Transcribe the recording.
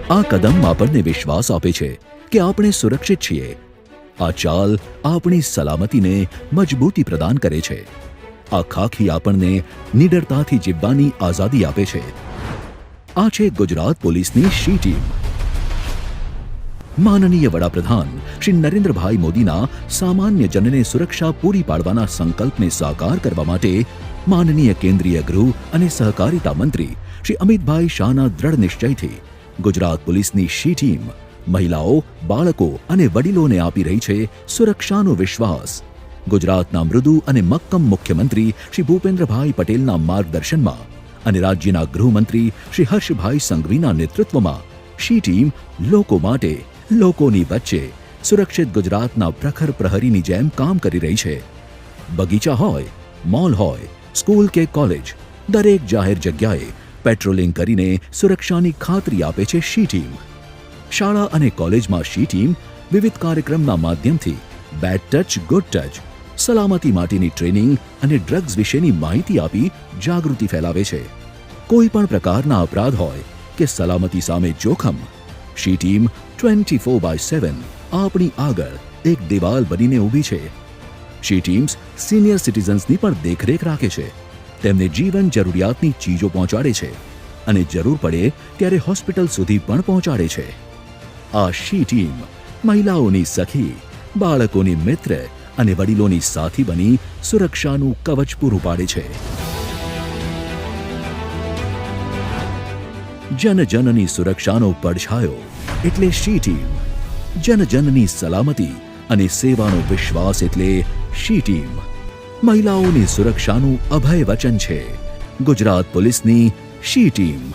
આ કદમ આપણને વિશ્વાસ આપે છે કે આપણે સુરક્ષિત છીએ. આ ચાલ આપણી સલામતીને મજબૂતી પ્રદાન કરે છે. આ ખાખી આપણને નિડરતાથી જીવવાની આઝાદી આપે છે. આ છે ગુજરાત પોલીસની શી ટીમ. માનનીય વડાપ્રધાન શ્રી નરેન્દ્રભાઈ મોદીના સામાન્ય જનને સુરક્ષા પૂરી પાડવાના સંકલ્પને સાકાર કરવા માટે માનનીય કેન્દ્રીય ગૃહ અને સહકારિતા મંત્રી શ્રી અમિતભાઈ શાહના દ્રઢ નિશ્ચયથી ગુજરાત પોલીસની શી ટીમ મહિલાઓ, બાળકો અને વડીલોને આપી રહી છે સુરક્ષાનો વિશ્વાસ. ગુજરાતના મૃદુ અને મક્કમ મુખ્યમંત્રી શ્રી ભૂપેન્દ્રભાઈ પટેલના માર્ગદર્શનમાં અને રાજ્યના ગૃહમંત્રી શ્રી હર્ષભાઈ સંઘવીના નેતૃત્વમાં શી ટીમ લોકો માટે, લોકોની વચ્ચે સુરક્ષિત ગુજરાતના પ્રખર પ્રહરીની જેમ કામ કરી રહી છે. બગીચા હોય, મોલ હોય, સ્કૂલ કે કોલેજ, દરેક જાહેર જગ્યાએ પેટ્રોલિંગ કરીને સુરક્ષાની ખાતરી આપે છે શી ટીમ. શાળા અને કોલેજમાં શી ટીમ વિવિધ કાર્યક્રમના માધ્યમથી બેડ ટચ, ગુડ ટચ, સલામતી માટેની ટ્રેનિંગ અને ડ્રગ્સ વિશેની માહિતી આપી જાગૃતિ ફેલાવે છે. કોઈ પણ પ્રકારના અપરાધ હોય કે સલામતી સામે જોખમ, શી ટીમ 24/7 આપણી આગળ એક દિવાલ બનીને ઊભી છે. શી ટીમ્સ સિનિયર સિટીઝન્સની પણ દેખરેખ રાખે છે. તેમને જીવન જરૂરિયાતની ચીજો પહોંચાડે છે અને જરૂર પડે ત્યારે હોસ્પિટલ સુધી પણ પહોંચાડે છે. આ શી ટીમ મહિલાઓની સખી, બાળકોની મિત્ર અને વડીલોની સાથી બની સુરક્ષાનું કવચ પૂરું પાડે છે. જનજનની સુરક્ષાનો પડછાયો એટલે શી ટીમ. જનજનની સલામતી અને સેવાનો વિશ્વાસ એટલે શી ટીમ. મહિલાઓની સુરક્ષાનું અભય વચન છે ગુજરાત પોલીસની શી ટીમ.